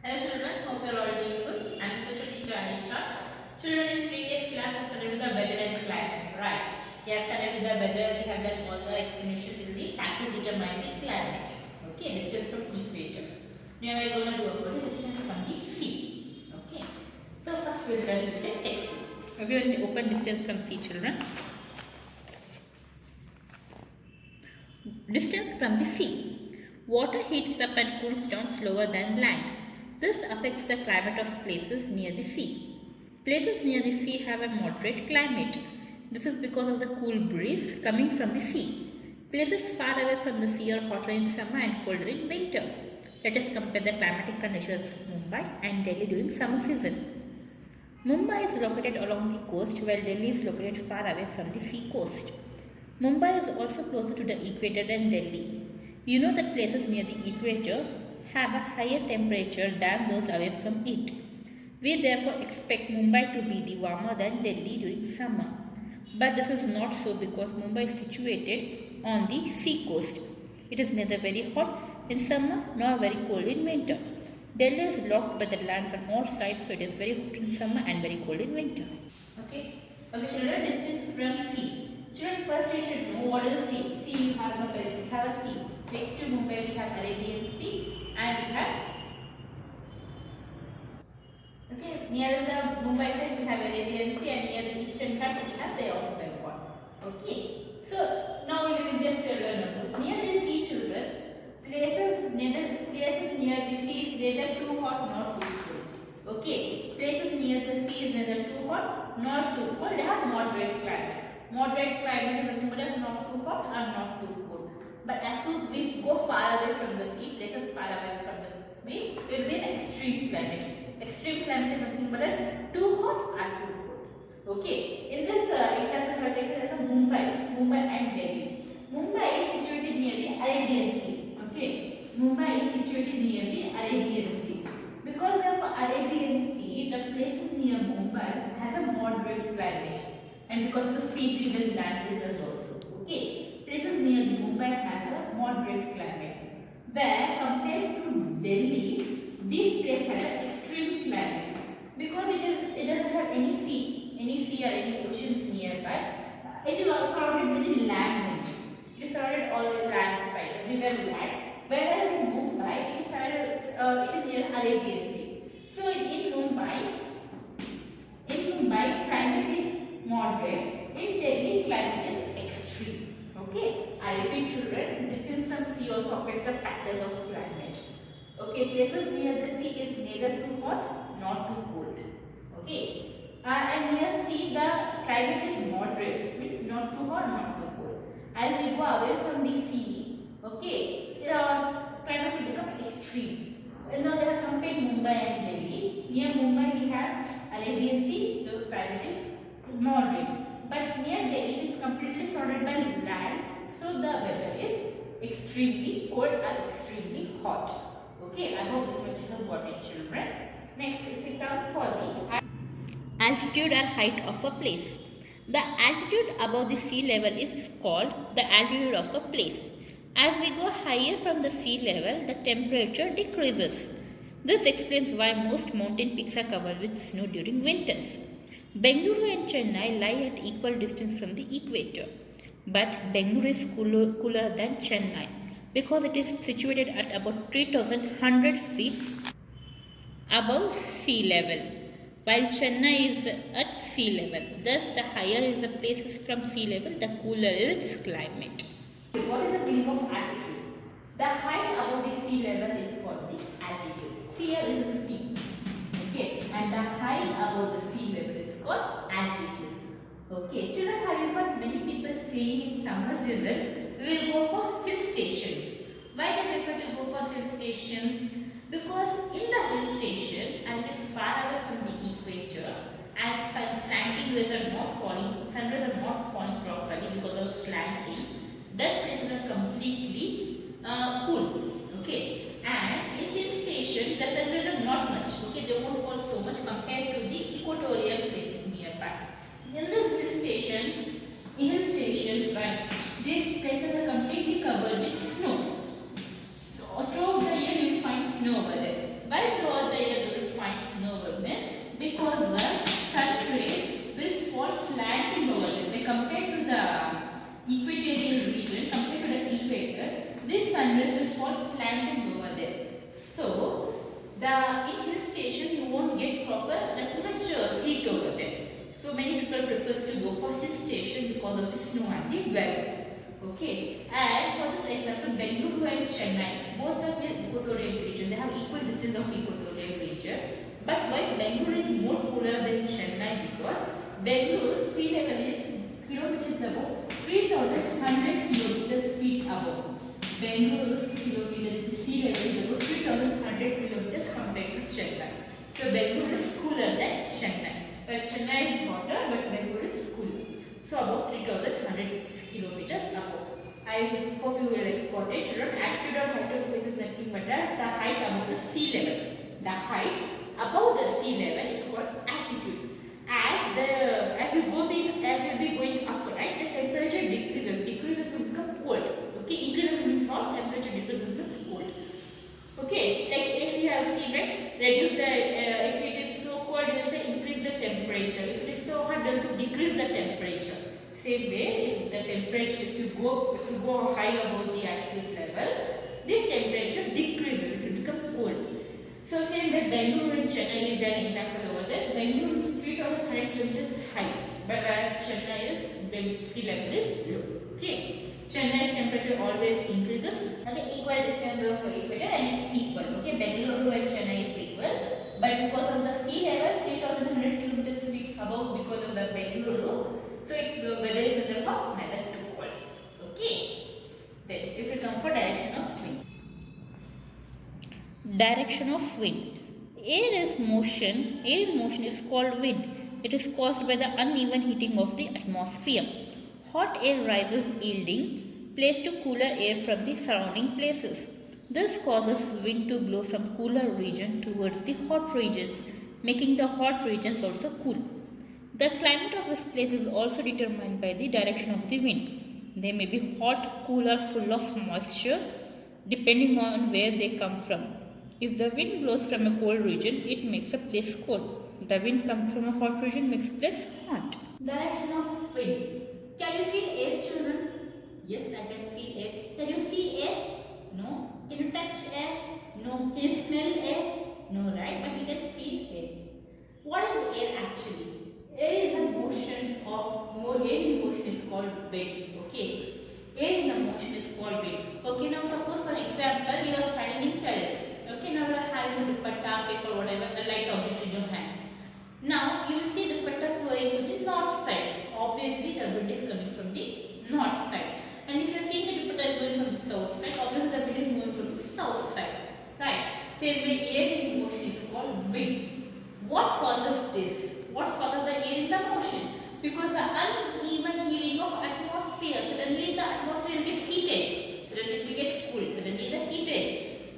Hello children, hope you are all doing good. I am social teacher Anisha. Children, in previous class we studied the weather and climate, right? Yes, studied with the weather, we have done all the explanations in the factors determine the climate. Okay, distance from equator. Now we are going to do about the distance from the sea. Okay, so first we will learn with the textbook. Everyone open distance from sea, children. Distance from the sea. Water heats up and cools down slower than land. This affects the climate of places near the sea. Places near the sea have a moderate climate. This is because of the cool breeze coming from the sea. Places far away from the sea are hotter in summer and colder in winter. Let us compare the climatic conditions of Mumbai and Delhi during summer season. Mumbai is located along the coast while Delhi is located far away from the sea coast. Mumbai is also closer to the equator than Delhi. You know that places near the equator have a higher temperature than those away from it. We therefore expect Mumbai to be the warmer than Delhi during summer. But this is not so because Mumbai is situated on the sea coast. It is neither very hot in summer nor very cold in winter. Delhi is blocked by the lands on all sides, so it is very hot in summer and very cold in winter. Okay, children, distance from sea. Children, first you should know what is sea. Sea, you have Mumbai, we have a sea. Next to Mumbai, we have Arabian Sea, and we have near the Mumbai side we have Arabian Sea, and near the eastern part we have Bay of Bengal. Okay, so now we will just learn about near the sea, children. Places near the sea is neither too hot nor too cold. Okay, places near the sea is neither too hot nor too cold. They have moderate climate. Moderate climate is nothing but as not too hot or not too cold. But as soon we go far away from the sea, places far away from the sea, it will be an extreme climate. Extreme climate is nothing but as too hot or too cold. Okay, in this example, I have taken as a Mumbai and Delhi. Mumbai is situated near the Arabian Sea. Okay, Mumbai is situated near the Arabian Sea. Because of Arabian Sea, the places near Mumbai has a moderate climate, and because of the sea breeze and land breezes also. Okay, places near the Mumbai has a moderate climate. Where compared to Delhi, this place has an extreme climate because it doesn't have any sea or any oceans nearby. It is also surrounded with the land only. It is surrounded all the land side, everywhere land. Whereas in Mumbai, it is near Arabian Sea. So in Mumbai, climate is moderate. In Delhi, climate is extreme. Okay, I repeat, children, distance from sea also affects the factors of climate. Okay, places near the sea is neither too hot nor too cold. Okay, and near sea the climate is moderate, means not too hot, not too cold. As we go away from the sea, okay, climate will become extreme. Now they have compared Mumbai and Delhi. Near Mumbai we have Arabian Sea, the climate is moderate. But near Delhi it is completely surrounded by lands, so the weather is extremely cold or extremely hot. Okay, I hope this much you have got it, children. Next, if we come for the altitude or height of a place. The altitude above the sea level is called the altitude of a place. As we go higher from the sea level, the temperature decreases. This explains why most mountain peaks are covered with snow during winters. Bengaluru and Chennai lie at equal distance from the equator, but Bengaluru is cooler than Chennai because it is situated at about 3100 feet above sea level, while Chennai is at sea level. Thus, the higher is the place from sea level, the cooler is its climate. What is the meaning of altitude? The height above the sea level is called the altitude. Here is the sea. Okay, and the height above the sea level is called altitude. Okay, children, have you heard many people saying in summer season we will go for hill stations? Why they prefer to go for hill stations? Because in the hill station, and it is far away from the equator, and slanting rays are not falling, sun rays are not falling properly because of slanting, that places are completely cool. Okay, and in hill station, the sun rays are not much. Okay, they won't fall so much compared to the equatorial places nearby. In the hill stations, right, these places are completely covered with snow. So throughout the year you will find snow over there. While throughout the equatorial region compared to the equator, this sunrise will fall slanting over there. So in hill station you won't get proper that much heat over there. So many people prefer to go for hill station because of the snow and the weather. Okay, and for this example, Bengaluru and Chennai, both are in equatorial region. They have equal distance of equatorial region. But why Bengaluru is more cooler than Chennai? Because Bengaluru's sea level is about 3,100 kilometers feet above. Bengaluru's sea level is about 3,100 kilometers compared to Chennai. So Bengaluru is cooler than Chennai. Chennai is hotter, but Bengaluru is cooler. So about 3,100 kilometers above. I hope you will got it. Children, altitude of hyperspace is nothing but as the height above the sea level. The height above the sea level is called altitude. As you be going up, right, the temperature decreases will become cold. Okay, increases means hot, temperature decreases means cold. Okay, like as you have seen, right, reduce the if it is so cold, you say increase the temperature. If it is so hot, then you decrease the temperature. Same way, if the temperature, if you go high above the altitude level, this temperature decreases. It will become cold. So same that Bengaluru and Chennai is an example over there. Bengaluru is 3,100 kilometers high, but whereas Chennai's sea level is low. Okay, Chennai's temperature always increases and the equal distance of equator and it's equal. Okay, Bengaluru and Chennai is equal, but because of the sea level 3,100 kilometers feet above because of the Bengaluru, so its weather is neither hot neither too cold. Okay, then if you come for direction of wind. Direction of wind. Air in motion is called wind. It is caused by the uneven heating of the atmosphere. Hot air rises yielding place to cooler air from the surrounding places. This causes wind to blow from cooler region towards the hot regions, making the hot regions also cool. The climate of this place is also determined by the direction of the wind. They may be hot, cool or full of moisture depending on where they come from. If the wind blows from a cold region, it makes a place cold. The wind comes from a hot region, makes a place hot. Direction of wind. Can you feel air, children? Yes, I can feel air. Can you see air? No. Can you touch air? No. Can you smell air? No, right? But we can feel air. What is air actually? Air is a motion is called wind. Okay. Air in the motion is called wind. Okay, now suppose for example you are standing in terrace. Okay, now you are having a dupatta, paper, whatever, the light object in your hand. Now you will see the dupatta flowing to the north side. Obviously the wind is coming from the north side. And if you are seeing the dupatta going from the south side, obviously the wind is moving from the south side. Right? Same way air in motion is called wind. What causes this? What causes the air in the motion? Because the uneven heating of atmosphere. Suddenly the atmosphere will get heated. Suddenly it will get cool. Suddenly the heated.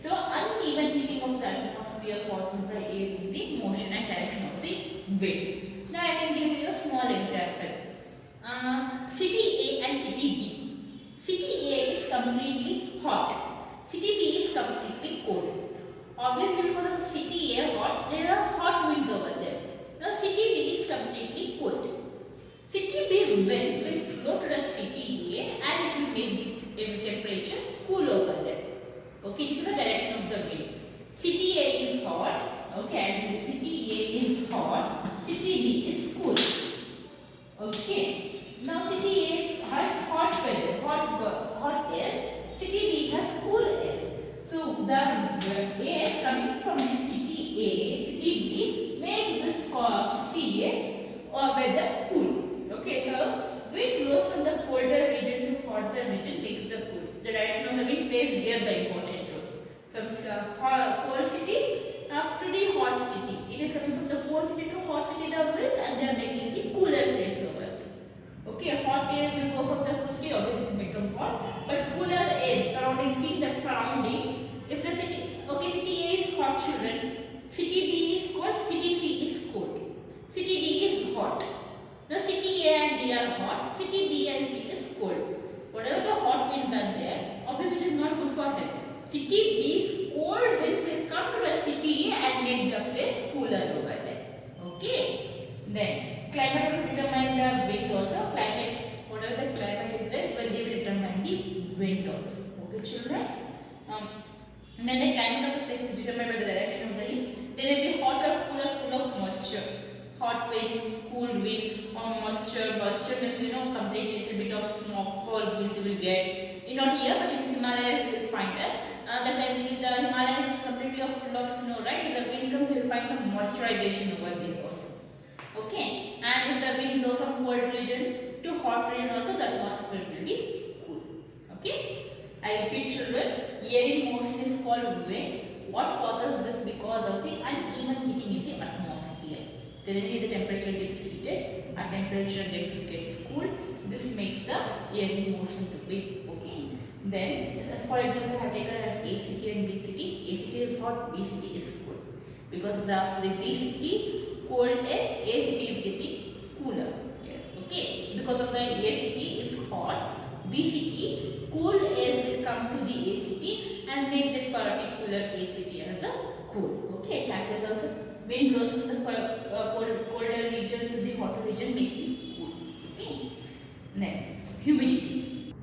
So uneven heating of the atmosphere causes the air in the motion and direction of the wind. Now I can give you a small example. City A and city B. City A is completely hot. City B is completely cold. Obviously because of city A hot, there are hot winds over there. Now city B is completely cold. City B winds will flow to the city A and it will make the temperature cool over there. Okay, this is the direction of the wind. City A is hot. Okay, and city A is hot. City B is cool. Okay. Now city A has hot weather, hot air. City B has cool air. So the air coming from the city B makes this city A weather cool. Okay, so wind blows from the colder region to hotter region makes the cool. The direction of the wind plays here the important role. From cold city to the hot city. It is coming from the cold city to hot city the winds and they are making the cooler place over there. Okay, hot air will go from the cool city, obviously it will become hot. But cooler air surrounding, see the surrounding. If the city, okay, city A is hot, children. City B is cold, city C is cold. City D is hot. Now city A and D are hot, city B and C is cold. Whatever the hot winds are there, obviously it is not good for health. City B's cold winds will come to the city A and make the place cooler over there. Okay. Then climate will determine the wind also. Climates, whatever the climate is there, of smog clouds we will get. Not here, but in Himalayas you will find that. The Himalayas is completely full of snow, right? If the wind comes, you will find some moisturization over there also. Okay, and if the wind blows from cold region to hot region also, the atmosphere will be cool. Okay, I repeat children, air motion is called wind. What causes this? Because of the uneven heating in the atmosphere. Suddenly the temperature gets heated, our temperature gets cool. This makes the air motion to be okay. Then, for example, I have taken as ACT and BCT. ACT is hot, BCT is cool. Because of the BCT cold air, ACT is getting cooler. Yes, okay. Because of the ACT is hot, BCT cool air will come to the ACT and make that particular ACT as a cool. Okay, fact is also wind blows from the colder region to the hotter region, making cool. Okay. Next, humidity.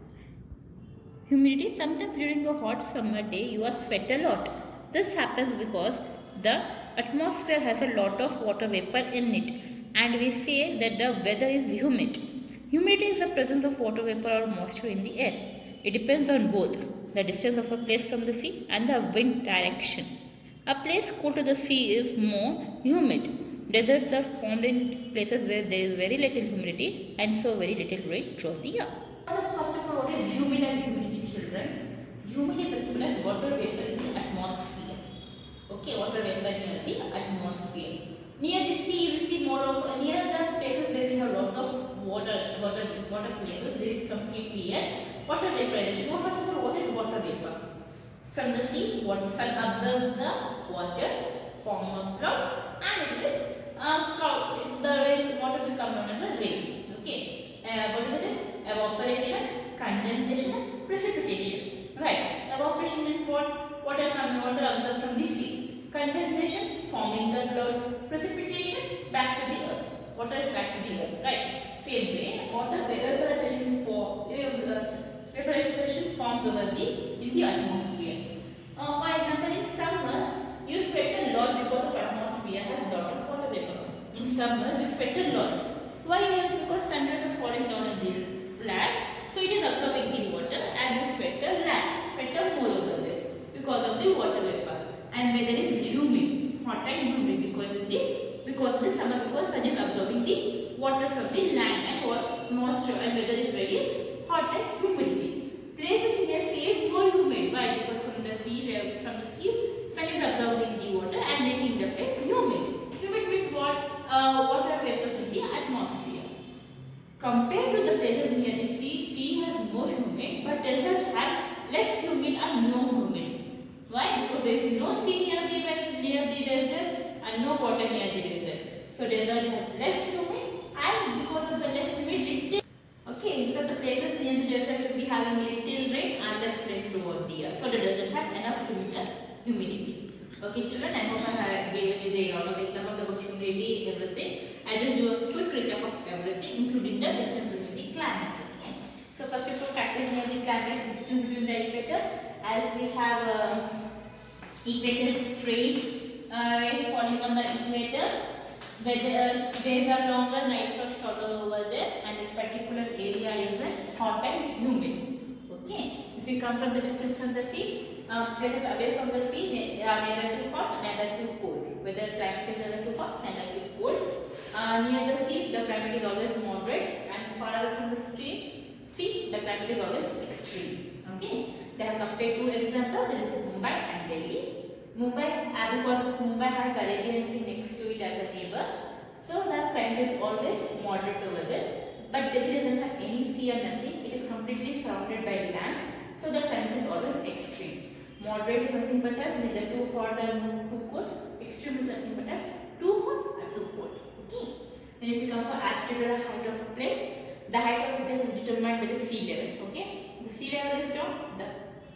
Humidity, sometimes during a hot summer day you are sweat a lot. This happens because the atmosphere has a lot of water vapor in it, and we say that the weather is humid. Humidity is the presence of water vapor or moisture in the air. It depends on both the distance of a place from the sea and the wind direction. A place close to the sea is more humid. Deserts are formed in places where there is very little humidity and so very little rain throughout the year. First of all, what is humid and humidity, children? Humid is nothing but as water vapor in the atmosphere. Okay, water vapor near the atmosphere. Near the sea, you will see more of near the places where we have lot of water places. There is completely a water vaporization. Well, first of all, what is water vapor? From the sea, sun absorbs the water, form a cloud, and it will the water will come down as a rain. Okay, what is it? Evaporation, condensation, and precipitation. Right. Evaporation means what? Water absorbed from the sea. Condensation, forming the clouds. Precipitation, back to the earth. Water back to the earth. Right. Same way, water evaporation forms over in the atmosphere. For example, in summers, you sweat a lot because of atmosphere has lot of water vapor. In summers, you sweat a lot. Why? Because sunlight is falling down in the land, so it is absorbing the water, and you sweat more over there because of the water vapor. And weather is humid, hot and humid because of the summer, because sun is absorbing the water from the land and moisture, and weather is very hot and humidity. Places near sea is more humid. Why? Because from the sea, sun is absorbing the water and making the place humid. Humid means what? Water vapors in the atmosphere. Compared to the places near the sea has more humid, but desert has less humid and no humid. Why? Because there is no sea near the desert and no water near the desert. So desert has less humid, and because of the less humidity. Okay, so the places near the desert will be having little rain and less rain throughout the year. So the desert have enough humidity. Okay, children, I hope I have given you the lot of example about humidity, everything. I just do a quick recap of everything, including the distance between the climate. Okay. So first of all, factors near the climate, distance between the equator. As we have equator is straight, rays falling on the equator. Whether days are longer, nights are shorter over there, and its particular area is hot and humid. Okay. If you come from the distance from the sea, places away from the sea, they are neither too hot, neither too cold. Whether climate is neither too hot, neither too cold. Near the sea, the climate is always moderate, and far away from the sea, the climate is always extreme. Okay. They have compared two examples. It is Mumbai and Delhi. Mumbai, because Mumbai has Arabian Sea next to it as a neighbor, so the climate is always moderate over there. But Delhi doesn't have any sea or nothing. It is completely surrounded by lands, so the climate is always extreme. Moderate is nothing but as neither too hot or too cold. Extreme is nothing but as too hot or too cold. Okay. Then if you come for altitude or height of a place, the height of a place is determined by the sea level. Okay. The sea level is down, the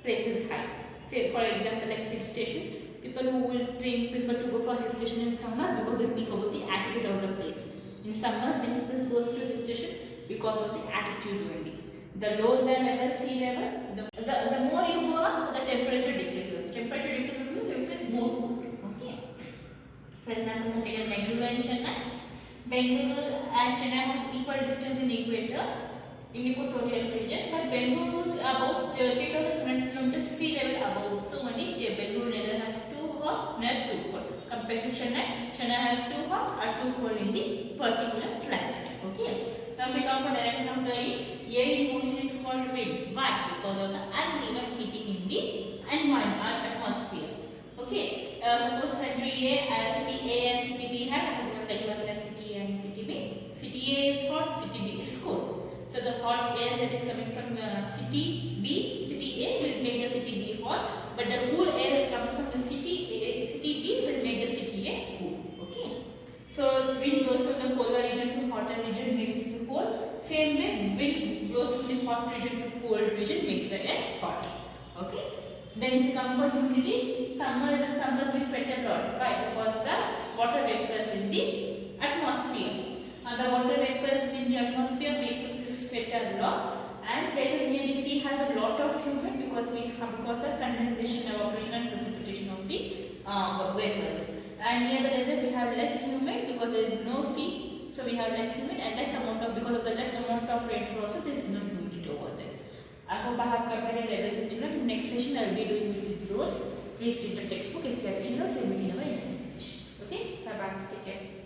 place is high. Say for example, like hill station. People who will prefer to go for hill station in summers because they think about the altitude of the place. In summers, when people go to hill station because of the altitude only. The lower the level, sea level, the more you go up, the temperature decreases. Temperature decreases means you feel more cool. Okay. For example, take Bengaluru and Chennai. Bengaluru and Chennai have equal distance in equator. in equatorial region, but Bengaluru is above 3,100 kilometers sea level above. So only Bengaluru neither has too hot nor too cold. Compared to Chennai, Chennai has too hot or too cold in the particular climate. Okay. Now if we come for direction of the wind, air in motion is called wind. Why? Because of the uneven heating in the environment or atmosphere. Okay. Suppose country A, city A and city B have city A and city B. City A is hot, city B is cold. So the hot air that is coming from city B, city A will make the city B hot, but the cool air that comes from the city A, city B will make the city A cool. Okay. So wind blows from the polar region to hotter region makes it cold. Same way, wind blows from the hot region to cold region makes the air hot. Okay. Then if you come for humidity, summers we sweat a lot. Why? Because the water vapors in the atmosphere. The water vapors in the atmosphere makes us sweat a lot, and places near the sea has a lot of humid because of condensation, evaporation and precipitation of the vapors. And near the desert we have less humid because there is no sea, so we have less humid and because of the less amount of rainfall also there is no humidity over there. I hope I have covered everything, children. In next session I will be doing with these zones. Please read the textbook. If you have any notes, we will meet in our next session. Okay, bye bye, take care.